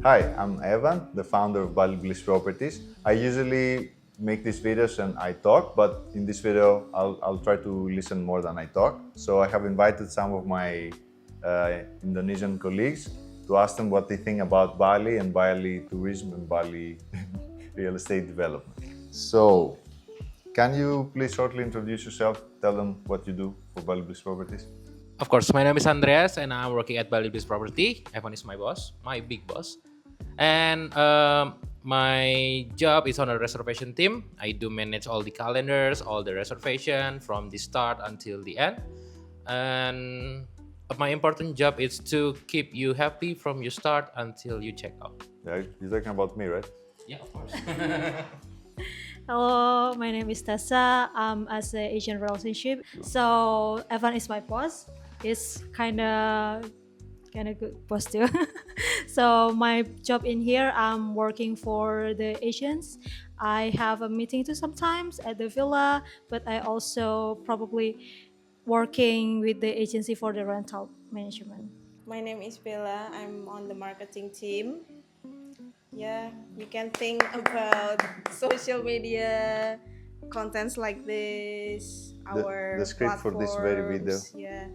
Hi, I'm Evan, the founder of Bali Bliss Properties. I usually make these videos and I talk, but in this video, I'll try to listen more than I talk. So I have invited some of my Indonesian colleagues to ask them what they think about Bali and Bali tourism and Bali real estate development. So, can you please shortly introduce yourself? Tell them what you do for Bali Bliss Properties. Of course, my name is Andreas and I'm working at Bali Bliss Property. Evan is my boss, my big boss. And my job is on a reservation team. I do manage all the calendars, all the reservation from the start until the end. And my important job is to keep you happy from your start until you check out. Yeah, you're talking about me, right? Yeah, of course. Hello, my name is Tessa. I'm as a Asian relationship. So Evan is my boss. He's kind of good boss too. So my job in here, I'm working for the Asians. I have a meeting too sometimes at the villa, but I also probably working with the agency for the rental management. My name is Bella. I'm on the marketing team. Yeah, you can think about social media contents like this, our The script for this very video. platforms, yeah,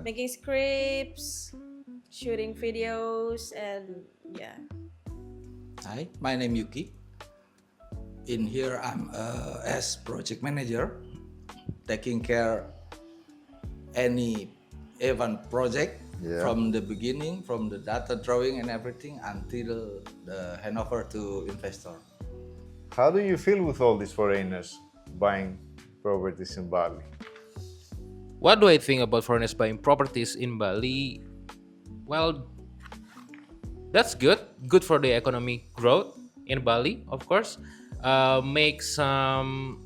making scripts, shooting videos, and yeah. Hi, my name Yuki. In here, I'm as project manager, taking care any event project from the beginning, from the data drawing and everything until the handover to investor. How do you feel with all these foreigners buying properties in Bali? What do I think about foreigners buying properties in Bali? Well, that's good. Good for the economic growth in Bali, of course. Make some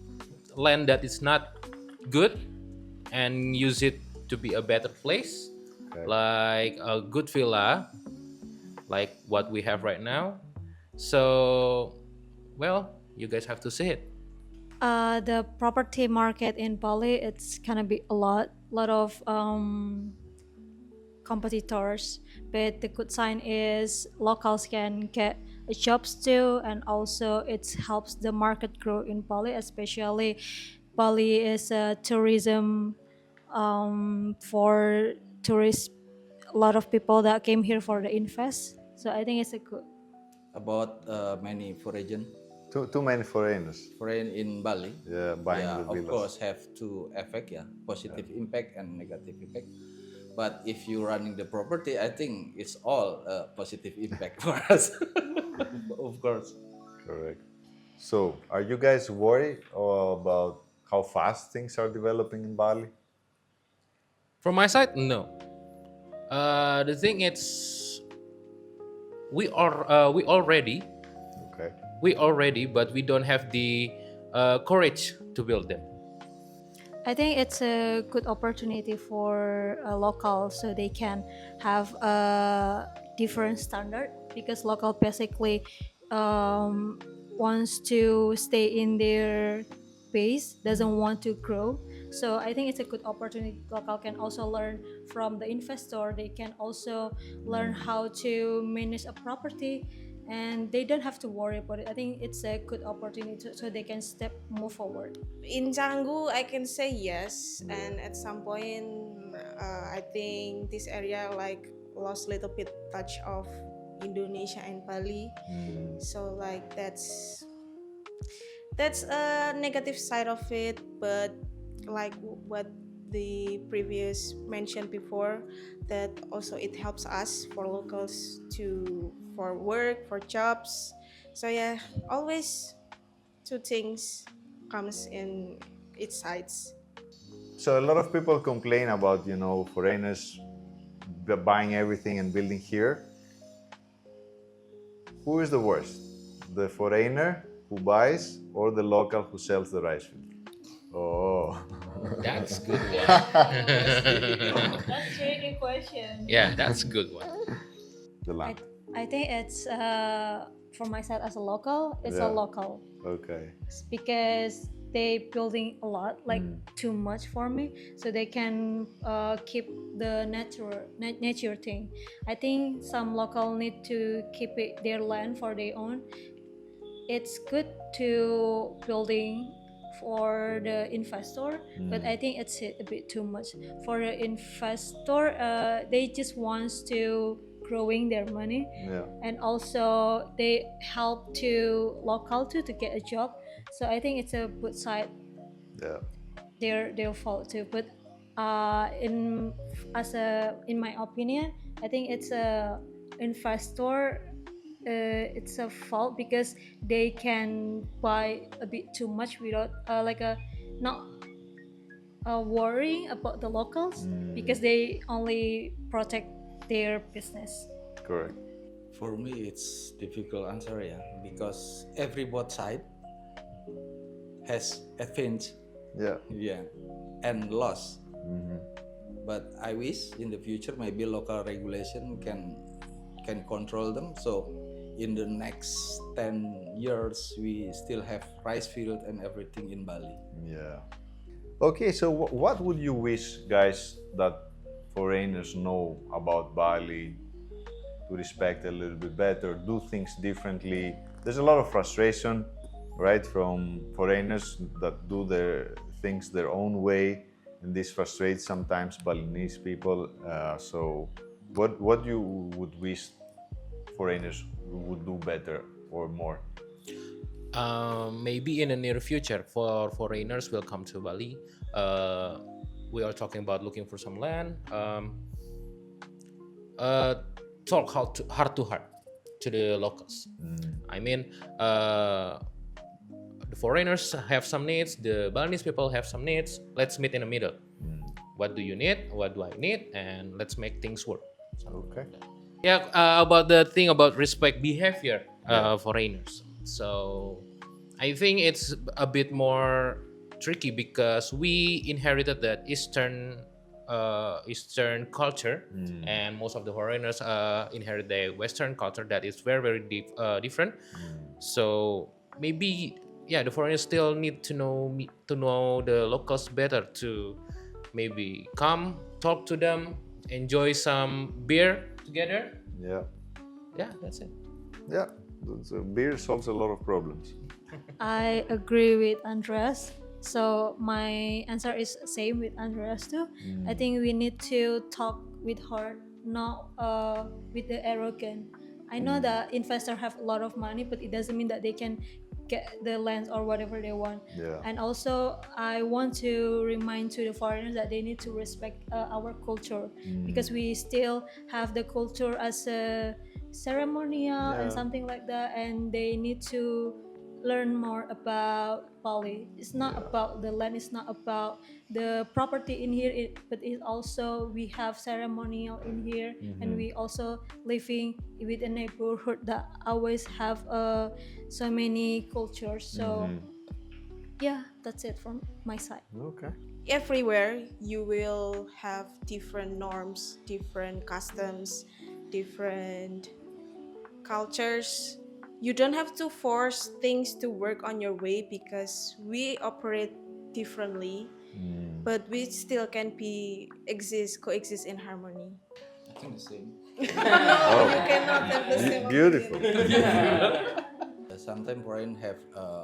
land that is not good and use it to be a better place, like a good villa, like what we have right now. So, well, you guys have to see it. The property market in Bali, it's gonna be a lot of competitors, but the good sign is locals can get jobs too, and also it helps the market grow in Bali. Especially Bali is a tourism for tourists, a lot of people that came here for the invest, so I think it's a good. About many foreign Too many foreigners. in Bali, Buying the of villas. course, have two effect, positive impact and negative impact. But if you're running the property, I think it's all positive impact for us, of course. Correct. So, are you guys worried about how fast things are developing in Bali? From my side, no. The thing is, we already, Okay. but we don't have the courage to build them. I think it's a good opportunity for a local, so they can have a different standard, because local basically wants to stay in their base, doesn't want to grow. So I think it's a good opportunity. Local can also learn from the investor. They can also learn how to manage a property, and they don't have to worry about it. I think it's a good opportunity so they can move forward. In Canggu, I can say yes, and at some point, I think this area like lost little bit touch of Indonesia and Bali. So like that's a negative side of it, but like what the previous mentioned before, that also it helps us for locals to for work, for jobs. So yeah, always two things comes in its sides. So, a lot of people complain about, foreigners buying everything and building here. Who is the worst? The foreigner who buys or the local who sells the rice field? Oh. That's good one. That's a tricky question. Yeah, that's a good one. The land. I think it's from my side as a local, it's a Yeah. local, Okay. because they building a lot, like too much for me, so they can keep the nature thing. I think some local need to keep it, their land for their own. It's good to building for the investor, but I think it's a bit too much for the investor. They just wants to growing their money, Yeah. and also they help to local to get a job. So I think it's a good side, Yeah. their fault too. But in my opinion, I think it's a investor. It's a fault because they can buy a bit too much without like a not worrying about the locals, because they only protect their business. Correct. For me, it's difficult answer, yeah, because every both side has advantage, Yeah. yeah, and loss. But I wish in the future maybe local regulation can control them. So in the next 10 years, we still have rice field and everything in Bali. Yeah. Okay, so what would you wish, guys, that foreigners know about Bali to respect a little bit better, do things differently? There's a lot of frustration, right, from foreigners that do their things their own way, and this frustrates sometimes Balinese people. So, what you would wish foreigners would do better or more? Maybe in the near future, for foreigners will come to Bali. We are talking about looking for some land. Talk heart to heart to the locals. I mean, the foreigners have some needs, the Balinese people have some needs. Let's meet in the middle. What do you need? What do I need? And let's make things work. Okay. Yeah, about the thing about respect behavior, foreigners. So I think it's a bit more tricky because we inherited that Eastern culture, and most of the foreigners inherit the Western culture that is very different. So maybe the foreigners still need to know the locals better, to maybe come talk to them, enjoy some beer together. Yeah. Yeah, that's it. Yeah. So beer solves a lot of problems. I agree with Andreas. So my answer is same with Andreas too. I think we need to talk with heart, not with the arrogant. I know that investors have a lot of money, but it doesn't mean that they can get the land or whatever they want. Yeah. And also, I want to remind to the foreigners that they need to respect our culture, because we still have the culture as a ceremonial and something like that, and they need to learn more about Bali. It's not about the land, it's not about the property in here, but it also we have ceremonial in here, and we also living with a neighborhood that always have so many cultures. So yeah, that's it from my side. Okay. Everywhere you will have different norms, different customs, different cultures. You don't have to force things to work on your way because we operate differently, but we still can coexist in harmony. I think the same. You cannot have the same Beautiful. Sometimes foreign have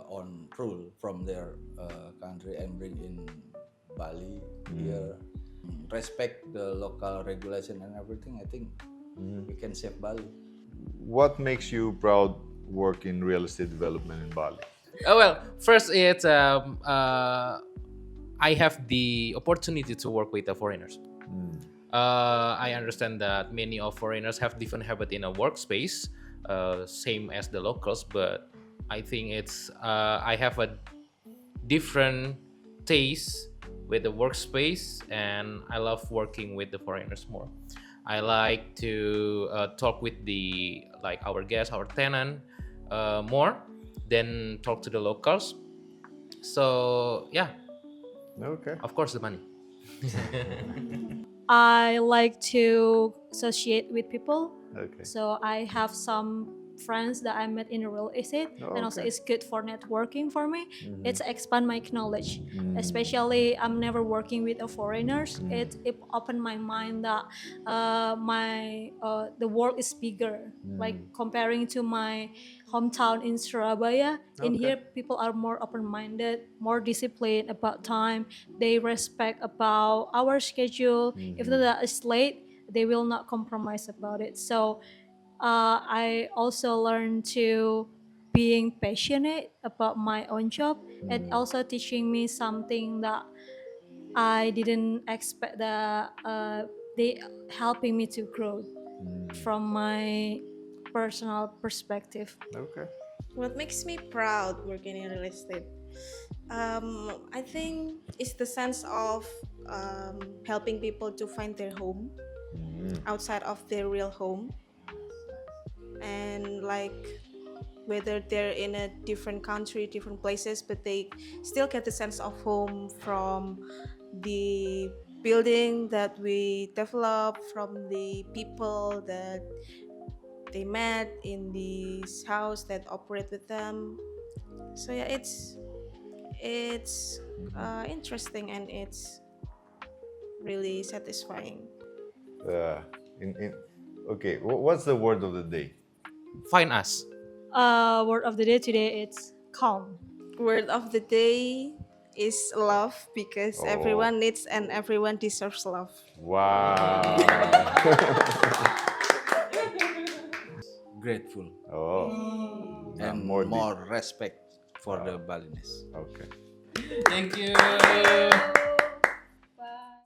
own rule from their country and bring in Bali here. Respect the local regulation and everything. I think we can save Bali. What makes you proud work in real estate development in Bali? Well, first it's I have the opportunity to work with the foreigners. I understand that many of foreigners have different habit in a workspace, same as the locals, but I think it's I have a different taste with the workspace, and I love working with the foreigners more. I like to talk with our guests, our tenant, more than talk to the locals. So yeah, Okay. of course the money. I like to associate with people. Okay. So I have some friends that I met in real estate, and also Okay. it's good for networking for me. Mm-hmm. It's expand my knowledge, especially I'm never working with a foreigners. It opened my mind that the world is bigger. Like comparing to my hometown in Surabaya, in Okay. here people are more open-minded, more disciplined about time. They respect about our schedule. If that is late, they will not compromise about it. So I also learned to being passionate about my own job, and also teaching me something that I didn't expect, that they helping me to grow from my personal perspective. Okay. What makes me proud working in real estate? I think it's the sense of helping people to find their home outside of their real home, and like whether they're in a different country, different places, but they still get the sense of home from the building that we develop, from the people that they met in this house that operate with them. So yeah, it's interesting, and it's really satisfying. Uh, in okay. What's the word of the day? Find us. Word of the day today, it's calm. Word of the day is love, because Oh. everyone needs and everyone deserves love. Wow. Grateful Oh. and More more, deep. respect for the Balinese. Okay. Thank you.